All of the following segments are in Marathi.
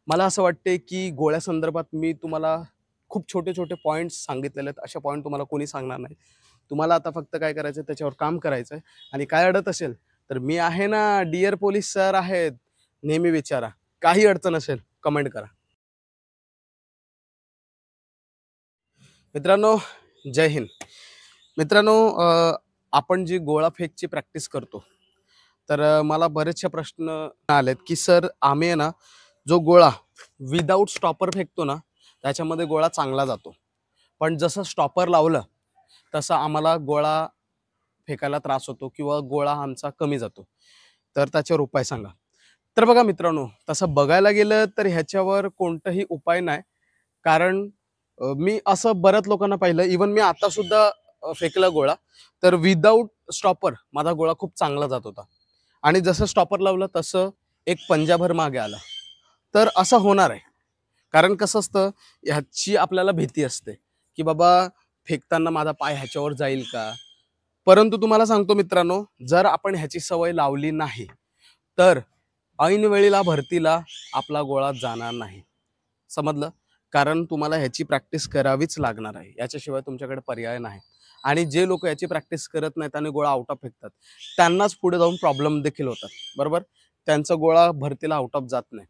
मला असं वाटते की गोळ्या संदर्भात मी तुम्हाला खूप छोटे-छोटे पॉइंट्स सांगितलेले आहेत. असे पॉइंट तुम्हाला कोणी सांगणार नाही. तुम्हाला आता फक्त काय करायचं आहे त्याच्यावर काम करायचं आहे आणि काय अडत असेल तर मी आहे ना, डिअर पोलीस सर आहेत. नेहमी विचारा. काही अडचण असेल कमेंट करा. मित्रांनो, जय हिंद. मित्रांनो, आपण जी गोळाफेकची प्रॅक्टिस करतो, तर मला बरेचसे प्रश्न आलेत की सर आम्ही आहे ना, जो गोळा विदाऊट स्टॉपर फेकतो ना, त्याच्यामध्ये गोळा चांगला जातो. पण जसं स्टॉपर लावलं, तसं आम्हाला गोळा फेकायला त्रास होतो किंवा गोळा आमचा कमी जातो. तर त्याच्यावर उपाय सांगा. तर बघा मित्रांनो, तसं बघायला गेलं तर ह्याच्यावर कोणताही उपाय नाही. कारण मी असं बऱ्याच लोकांना पाहिलं, इव्हन मी आता सुद्धा फेकला गोळा, तर विदाऊट स्टॉपर माझा गोळा खूप चांगला जात होता. आणि जसं स्टॉपर लावलं तसं एक पंजाभर मागे आला. तर असं होणार आहे. कारण कसं असतं, ह्याची आपल्याला भीती असते, की बाबा फेकताना माझा पाय ह्याच्यावर जाईल का? परंतु तुम्हाला सांगतो मित्रांनो, जर आपण ह्याची सवय लावली नाही, तर ऐनवेळेला भरतीला आपला गोळा जाणार नाही. समजलं? कारण तुम्हाला ह्याची प्रॅक्टिस करावीच लागणार आहे. याच्याशिवाय तुमच्याकडे पर्याय नाही. आणि जे लोकं याची प्रॅक्टिस करत नाहीत आणि गोळा आउट ऑफ फेकतात, त्यांनाच पुढे जाऊन प्रॉब्लेम देखील होतात. बरोबर? त्यांचा गोळा भरतीला आउट ऑफ जात नाही.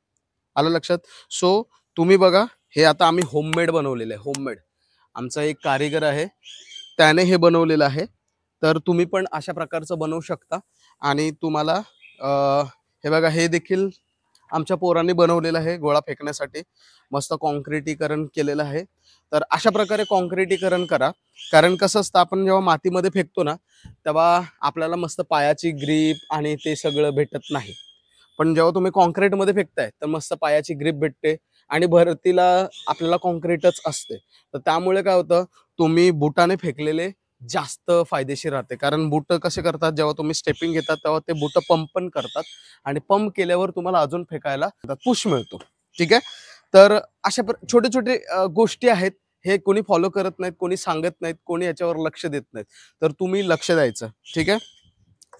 आलं लक्षात? सो तुम्ही बघा, हे आता आम्ही होममेड बनवलेलं आहे, होममेड. आमचा एक कारिगर आहे, त्याने हे बनवलेलं आहे. तर तुम्ही पण अशा प्रकारचं बनवू शकता आणि तुम्हाला हे बघा, हे देखील आमच्या पोरांनी बनवलेलं आहे गोळा फेकण्यासाठी. मस्त काँक्रिटीकरण केलेलं आहे. तर अशा प्रकारे काँक्रिटीकरण करा. कारण कसं असतं, आपण जेव्हा मातीमध्ये फेकतो ना, तेव्हा आपल्याला मस्त पायाची ग्रीप आणि ते सगळं भेटत नाही. पण जेव्हा तुम्ही काँक्रीटमध्ये फेकताय, तर मस्त पायाची ग्रिप भेटते आणि भरतीला आपल्याला काँक्रीटच असते. तर त्यामुळे काय होतं, तुम्ही बुटाने फेकलेले जास्त फायदेशीर राहते. कारण बुटं कसे करतात, जेव्हा तुम्ही स्टेपिंग घेतात, तेव्हा ते बुटं पंप पण करतात आणि पंप केल्यावर तुम्हाला अजून फेकायला पुश मिळतो. ठीक आहे? तर अशा छोटे-छोटे गोष्टी आहेत. हे कोणी फॉलो करत नाहीत, कोणी सांगत नाहीत, कोणी याच्यावर लक्ष देत नाहीत. तर तुम्ही लक्ष द्यायचं. ठीक आहे?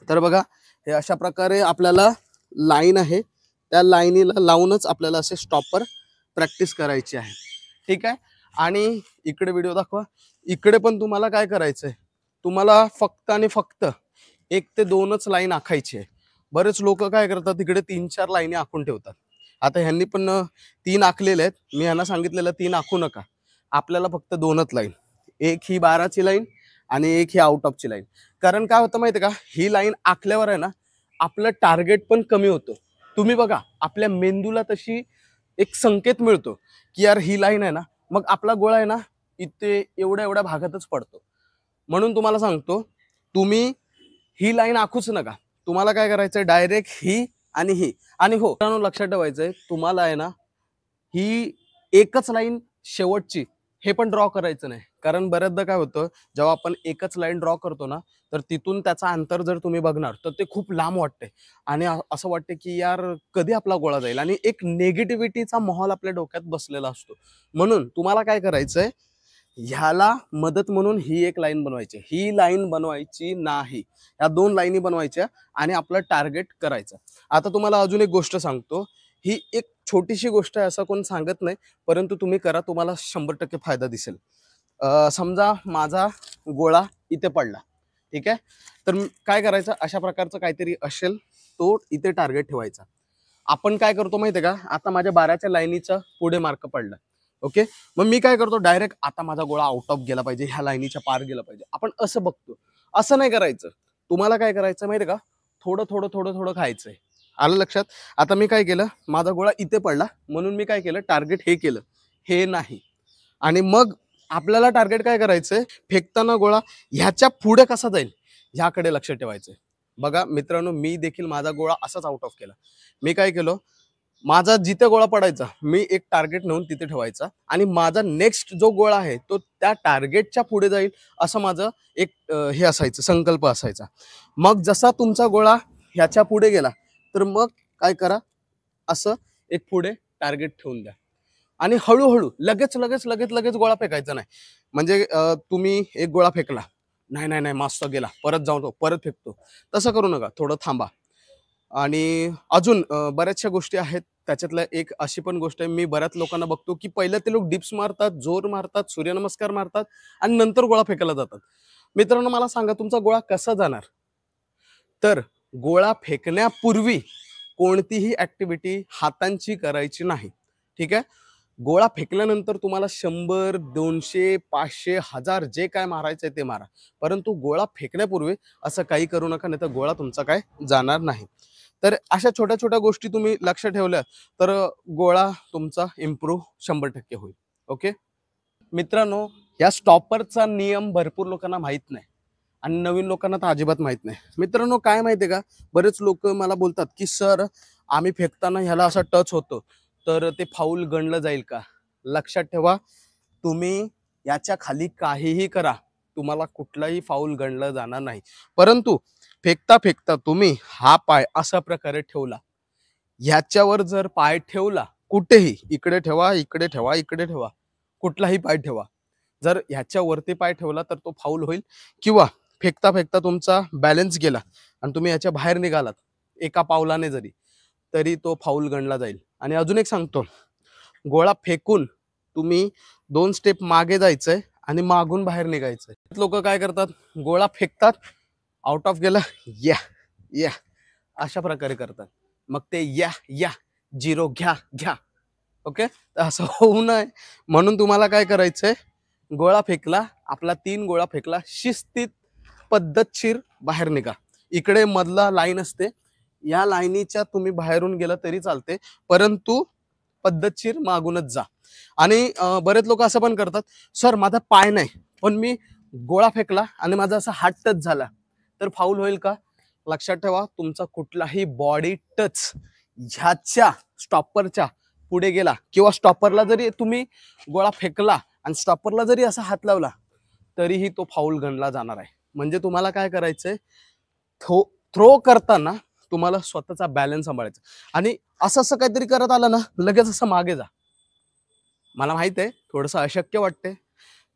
तर बघा, हे अशा प्रकारे आपल्याला लाईन आहे. त्या लाईनीला लावूनच आपल्याला असे स्टॉपर प्रॅक्टिस करायची आहे. ठीक आहे? आणि इकडे व्हिडिओ दाखवा. इकडे पण तुम्हाला काय करायचंय? तुम्हाला फक्त आणि फक्त 1 ते 2च लाईन आखायची आहे. बरेच लोकं काय करतात, तिकडे 3-4 लाईनी आखून ठेवतात. आता ह्यांनी पण 3 आखलेले आहेत. मी ह्यांना सांगितलेलं 3 आखू नका. आपल्याला फक्त 2च लाईन. एक ही 12ची लाईन आणि एक ही आउट ऑफची लाईन. कारण काय होतं माहिती आहे का? ही लाईन आखल्यावर आहे ना, आपलं टार्गेट पण कमी होतं. तुम्ही बघा, आपल्या मेंदूला तशी एक संकेत मिळतो, की यार ही लाईन आहे ना, मग आपला गोळा आहे ना, इथे एवढ्या-एवढ्या भागातच पडतो. म्हणून तुम्हाला सांगतो, तुम्ही ही लाईन आखूच नका. तुम्हाला काय करायचंय, डायरेक्ट ही आणि ही. आणि हो, मित्रांनो लक्षात ठेवायचंय, तुम्हाला आहे ना, ही एकच लाईन शेवटची हे पण ड्रॉ करायचं नाही. कारण बऱ्याचदा काय होतं, जेव्हा आपण एकच लाईन ड्रॉ करतो ना, तर तिथून त्याचा अंतर जर तुम्ही बघणार, तर ते खूप लांब वाटते आणि असं वाटते, की यार कधी आपला गोळा जाईल आणि एक निगेटिव्हिटीचा माहोल आपल्या डोक्यात बसलेला असतो. म्हणून तुम्हाला काय करायचंय, ह्याला मदत म्हणून ही एक लाईन बनवायची. ही लाईन बनवायची नाही. या 2 लाईनी बनवायच्या आणि आपलं टार्गेट करायचं. आता तुम्हाला अजून एक गोष्ट सांगतो. ही एक छोटीशी गोष्ट आहे असं कोण सांगत नाही. परंतु तुम्ही करा, तुम्हाला 100% फायदा दिसेल. समजा माझा गोळा इथे पडला. ठीक आहे? तर काय करायचं, अशा प्रकारचं काहीतरी असेल, तो इथे टार्गेट ठेवायचा. आपण काय करतो माहिती आहे का? आता माझ्या 12च्या लाईनीचा पुढे मार्क पडला. ओके. मग मी काय करतो, डायरेक्ट आता माझा गोळा आउट ऑफ गेला पाहिजे, ह्या लाईनीच्या पार गेला पाहिजे. आपण असं बघतो. असं नाही करायचं. तुम्हाला काय करायचं माहिती आहे का? थोडं, थोडं, थोडं, थोडं खायचंय. आलं लक्षात? आता मी काय केलं, माझा गोळा इथे पडला म्हणून मी काय केलं, टार्गेट हे केलं. हे नाही. आणि मग आपल्याला टार्गेट काय करायचंय, फेकताना गोळा ह्याच्या पुढे कसा जाईल ह्याकडे लक्ष ठेवायचंय. बघा मित्रांनो, मी देखील माझा गोळा असाच आउट ऑफ केला. मी काय केलं, माझा जिथे गोळा पडायचा, मी एक टार्गेट नेऊन तिथे ठेवायचा आणि माझा नेक्स्ट जो गोळा आहे, तो त्या टार्गेटच्या पुढे जाईल असं माझं एक हे असायचं, संकल्प असायचा. मग जसा तुमचा गोळा ह्याच्या पुढे गेला, तर मग काय करा, असं एक पुढे टार्गेट ठेवून द्या आणि हळू-हळू लगेच गोळा फेकायचा नाही. म्हणजे तुम्ही एक गोळा फेकला, नाही, नाही, नाही मस्त गेला, परत जातो, परत फेकतो. तसं करू नका, थोडं थांबा. आणि अजून बऱ्याचशा गोष्टी आहेत त्याच्यातलं एक अशी पण गोष्ट आहे, मी बऱ्याच लोकांना बघतो की पहिलं ते लोक डिप्स मारतात, जोर मारतात, सूर्यनमस्कार मारतात आणि नंतर गोळा फेकायला जातात. मित्रांनो, मला सांगा तुमचा गोळा कसा जाणार? तर गोळा फेकण्यापूर्वी कोणतीही ऍक्टिव्हिटी हातांची करायची नाही. ठीक आहे. गोळा फेकल्यानंतर तुम्हाला 100, 200, 500, 1000 जे काय मारायचंय ते मारा. परंतु गोळा फेकण्यापूर्वी असं काही करू नका, नाही तर गोळा तुमचा काय जाणार नाही. तर अशा छोट्या छोट्या गोष्टी तुम्ही लक्ष ठेवल्या तर गोळा तुमचा इम्प्रूव्ह 100% होईल. ओके. मित्रांनो, या स्टॉपरचा नियम भरपूर लोकांना माहित नाही आणि नवीन लोकांना तर अजिबात माहित नाही. मित्रांनो, काय माहितीये का, बरेच लोक मला बोलतात की सर आम्ही फेकताना ह्याला असा टच होतो तर ते फाऊल गणलं जाईल का? लक्षात ठेवा, तुम्ही याच्या खाली काहीही करा, तुम्हाला कुठलाही फाऊल गणलं जाणार नाही. परंतु फेकता फेकता तुम्ही हा पाय अशा प्रकारे ठेवला, ह्याच्यावर जर पाय ठेवला, कुठेही इकडे ठेवा, इकडे ठेवा, इकडे ठेवा, कुठलाही पाय ठेवा, जर ह्याच्यावरती पाय ठेवला तर तो फाऊल होईल. किंवा फेकता फेकता तुमचा बॅलन्स गेला आणि तुम्ही याच्या बाहेर निघालात एका पावलाने जरी, तरी तो फाऊल गणला जाईल. आणि अजून एक सांगतो, गोळा फेकून तुम्ही 2 स्टेप मागे जायचंय आणि मागून बाहेर निघायचंय. लोक काय करतात, गोळा फेकतात, आउट ऑफ गेला, या या अशा प्रकारे करतात. मग ते या या 0 घ्या घ्या. ओके. तर असं होऊ नये म्हणून तुम्हाला काय करायचंय, गोळा फेकला, आपला 3 गोळा फेकला, शिस्तीत पद्धतशीर बाहेर निघा. इकडे मधला लाईन असते, या लाईनीच्या तुम्ही बाहेरून गेला तरी चालते, परंतु पद्धतशीर मागूनच जा. आणि बरेच लोक असं पण करतात, सर माझा पाय नाही पण मी गोळा फेकला आणि माझा असा हात टच झाला तर फाऊल होईल का? लक्षात ठेवा, तुमचा कुठलाही बॉडी टच ह्याच्या स्टॉपरच्या पुढे गेला किंवा स्टॉपरला जरी तुम्ही गोळा फेकला आणि स्टॉपरला जरी असा हात लावला तरीही तो फाऊल गणला जाणार आहे. म्हणजे तुम्हाला काय करायचंय, थ्रो करताना तुम्हाला स्वतःचा बॅलन्स सांभाळायचा आणि असं असं काहीतरी करत आलं ना, लगेच असं मागे जा. मला माहित आहे थोडंसं अशक्य वाटते,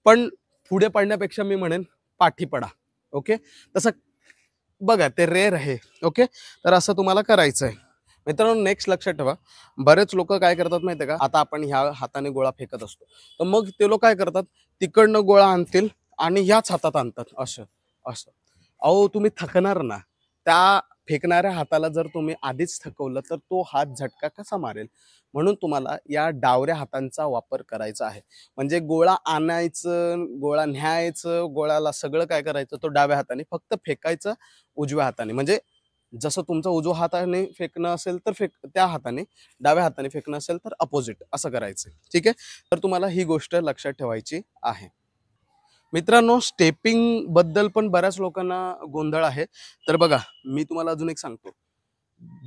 पण पुढे पडण्यापेक्षा मी म्हणेन पाठी पडा. ओके. तसं बघा ते रेअर आहे. ओके. तर असं तुम्हाला करायचं आहे. मित्रांनो, नेक्स्ट लक्षात ठेवा, बरेच लोक काय करतात माहितीये का, आता आपण ह्या हाताने गोळा फेकत असतो तर मग ते लोक काय करतात, तिकडनं गोळा आणतील आणि ह्याच हातात आणतात असं असं. अहो तुम्ही थकणार ना, त्या फेकणाऱ्या हाताला जर तुम्ही आधीच थकवलं तर तो हात झटका कसा मारेल. म्हणून तुम्हाला या डावऱ्या हातांचा वापर करायचा आहे. म्हणजे गोळा आणायचं, गोळा न्यायचं, गोळ्याला सगळं काय करायचं तो डाव्या हाताने, फक्त फेकायचं उजव्या हाताने. म्हणजे जसं तुमचा उजव्या हाताने फेकणं असेल तर त्या हाताने, डाव्या हाताने फेकणं असेल तर अपोजिट असं करायचं. ठीक आहे. तर तुम्हाला ही गोष्ट लक्षात ठेवायची आहे. मित्रांनो, स्टेपिंग बद्दल पण बऱ्याच लोकांना गोंधळ आहे. तर बघा, मी तुम्हाला अजून एक सांगतो,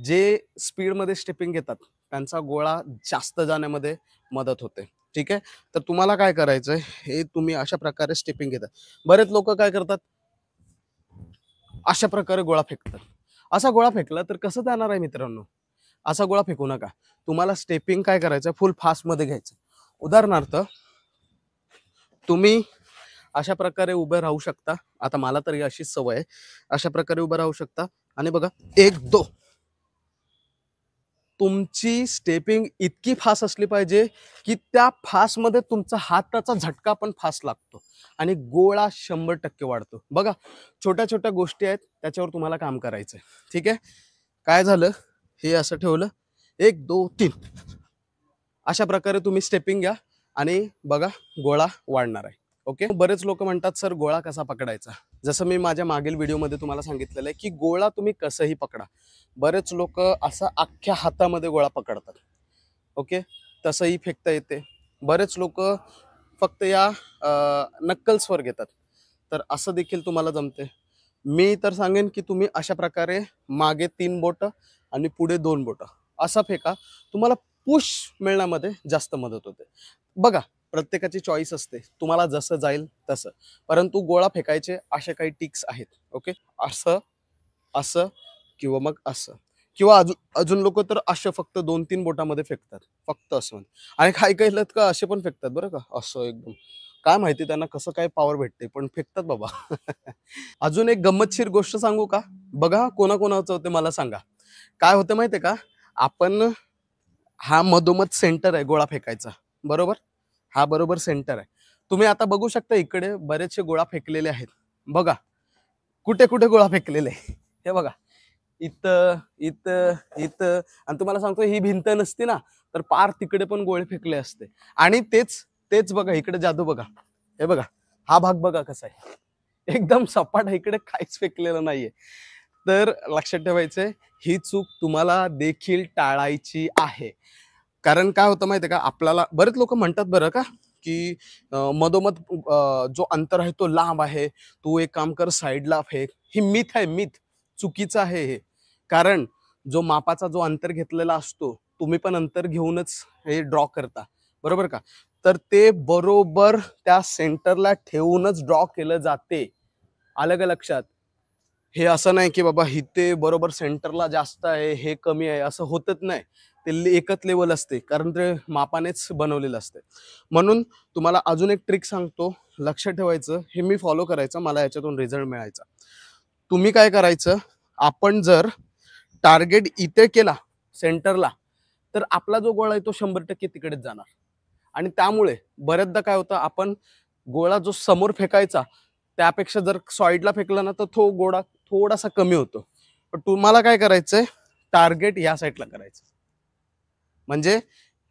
जे स्पीडमध्ये स्टेपिंग घेतात त्यांचा गोळा जास्त जाण्यामध्ये मदत होते. ठीक आहे. तर तुम्हाला काय करायचंय, हे तुम्ही अशा प्रकारे स्टेपिंग घेतात. बरेच लोक काय करतात, अशा प्रकारे गोळा फेकतात. असा गोळा फेकला तर कसं जाणार आहे मित्रांनो? असा गोळा फेकू नका. तुम्हाला स्टेपिंग काय करायचं, फुल फास्ट मध्ये घ्यायचं. उदाहरणार्थ, तुम्ही अशा प्रकारे उभे राहू शकता. आता मला तरी अशीच सवय आहे. अशा प्रकारे उभं राहू शकता आणि बघा, 1 2. तुमची स्टेपिंग इतकी फास्ट असली पाहिजे की त्या फास्टमध्ये तुमचा हाताचा झटका पण फास्ट लागतो आणि गोळा 100% वाढतो. बघा, छोट्या छोट्या गोष्टी आहेत, त्याच्यावर तुम्हाला काम करायचंय. ठीक आहे. काय झालं, हे असं ठेवलं, 1 2 3 अशा प्रकारे तुम्ही स्टेपिंग घ्या आणि बघा गोळा वाढणार आहे. ओके. बरेच लोक म्हणतात सर गोळा कसा पकडायचा. जसं मी माझ्या मागील व्हिडिओमध्ये तुम्हाला सांगितलेलं आहे की गोळा तुम्ही कसंही पकडा. बरेच लोक असा अख्ख्या हातामध्ये गोळा पकडतात. ओके. तसंही फेकता येते. बरेच लोक फक्त या नक्कल्सवर घेतात, तर असं देखील तुम्हाला जमते. मी तर सांगेन की तुम्ही अशा प्रकारे मागे 3 बोट आणि पुढे 2 बोट असा फेका, तुम्हाला पुश मिळण्यामध्ये जास्त मदत होते. बघा, प्रत्येकाची चॉईस असते, तुम्हाला जसं जाईल तसं. परंतु गोळा फेकायचे असे काही टिक्स आहेत. ओके. असं असं किंवा मग असं, किंवा अजून अजून लोक तर असे फक्त 2-3 बोटामध्ये फेकतात, फक्त असं. आणि काही काही लोक असे पण फेकतात बरं का, असं एकदम. काय माहिती त्यांना कसं काय पॉवर भेटते, पण फेकतात बाबा. अजून एक गंमतशीर गोष्ट सांगू का? बघा कोणाकोणाचं होते मला सांगा. काय होतं माहितीये का, आपण हा मधोमध सेंटर आहे गोळा फेकायचा, बरोबर? हा बरोबर सेंटर आहे. तुम्ही आता बघू शकता इकडे बरेचसे गोळा फेकलेले आहेत. बघा कुठे कुठे गोळा फेकलेले आहे. हे बघा इथं इथं इथं. आणि तुम्हाला सांगतो ही भिंत नसती ना तर पार तिकडे पण गोळे फेकले असते. आणि तेच तेच बघा इकडे जादू बघा. हे बघा हा भाग बघा कसा आहे, एकदम सपाट आहे, इकडे काहीच फेकलेलं नाहीये. तर लक्षात ठेवायचंय ही चूक तुम्हाला देखील टाळायची आहे. कारण काय होतं माहितीये का, आपल्याला बरेच लोक म्हणतात बरं का की मधोमध जो अंतर आहे तो लांब आहे, तू एक काम कर साईडला फेक. ही मिथ आहे, मिथ. चुकीचं आहे हे. कारण जो मापाचा जो अंतर घेतलेला असतो, तुम्ही पण अंतर घेऊनच हे ड्रॉ करता, बरोबर का? तर ते बरोबर त्या सेंटरला ठेवूनच ड्रॉ केलं जाते. आलं का लक्षात? हे असं नाही की बाबा इथे बरोबर सेंटरला जास्त आहे, हे कमी आहे, असं होतच नाही. ते एकच लेवल असते, कारण ते मापानेच बनवलेलं असते. म्हणून तुम्हाला अजून एक ट्रिक सांगतो, लक्षात ठेवायचं, हे मी फॉलो करायचं, मला याच्यातून रिझल्ट मिळायचा. तुम्ही काय करायचं, आपण जर टार्गेट इथे केला सेंटरला, तर आपला जो गोळा आहे तो 100% तिकडेच जाणार. आणि त्यामुळे बऱ्याचदा काय होतं, आपण गोळा जो समोर फेकायचा त्यापेक्षा जर साईडला फेकला ना तर तो गोळा थोडासा कमी होतो. पण तुम्हाला काय करायचंय, टार्गेट या साईडला करायचं. म्हणजे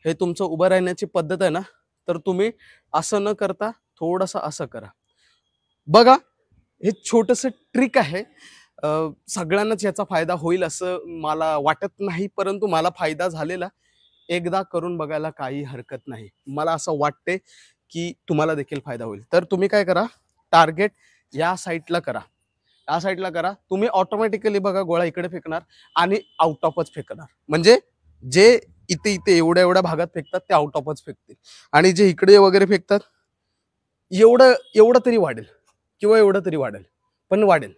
हे तुमचं उभं राहण्याची पद्धत आहे ना, तर तुम्ही असं न करता थोडंसं असं करा. बघा हे छोटंसं ट्रिक आहे. सगळ्यांनाच याचा फायदा होईल असं मला वाटत नाही, परंतु मला फायदा झालेला. एकदा करून बघायला काही हरकत नाही. मला असं वाटते की तुम्हाला देखील फायदा होईल. तर तुम्ही काय करा, टार्गेट या साईडला करा. या साईडला करा. तुम्ही ऑटोमॅटिकली बघा गोळा इकडे फेकणार आणि आउट ऑफच फेकणार. म्हणजे जे इथे इथे एवढ्या एवढ्या भागात फेकतात ते आउट ऑफच फेकतील. आणि जे इकडे वगैरे फेकतात एवढं एवढं तरी वाढेल किंवा एवढं तरी वाढेल, पण वाढेल.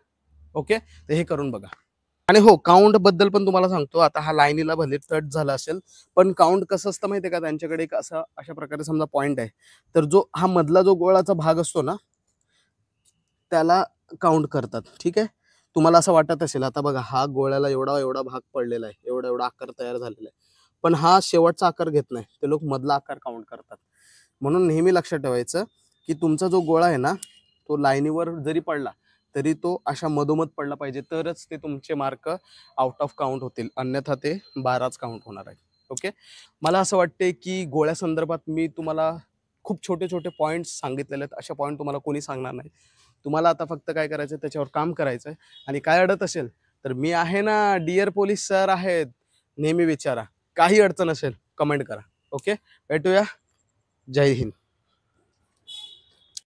ओके, तर हे करून बघा. आणि हो, काउंट बद्दल पण तुम्हाला सांगतो. आता हा लाईनीला भले टच झाला असेल, पण काउंट कसं असतं माहितीये का, त्यांच्याकडे एक असा अशा प्रकारे समजा पॉइंट आहे, तर जो हा मधला जो गोळाचा भाग असतो ना त्याला काउंट करतात. ठीक आहे. तुम्हाला असं वाटत असेल आता बघा हा गोळ्याला एवढा एवढा भाग पडलेला आहे, एवढा एवढा आकार तयार झालेला आहे, पण हा शेवटचा आकार घेत नाही, ते लोक मधला आकार काउंट करतात. म्हणून नेहमी लक्षात ठेवायचं की तुमचा जो गोळा आहे ना तो लाईनीवर जरी पडला तरी तो अशा मधोमध पडला पाहिजे, तरच ते तुमचे मार्क आउट ऑफ काउंट होतील, अन्यथा ते 12च काउंट होणार आहे. ओके. मला असं वाटते की गोळ्या संदर्भात मी तुम्हाला खूप छोटे छोटे पॉईंट्स सांगितलेले आहेत. अशा पॉईंट तुम्हाला कोणी सांगणार नाही. तुम्हाला आता फक्त काय करायचं, त्याच्यावर काम करायचं आहे. आणि काय अडत असेल तर मी आहे ना, डिअर पोलीस सर आहेत, नेहमी विचारा. काही अडचण असेल कमेंट करा. ओके, भेटूया. जय हिंद.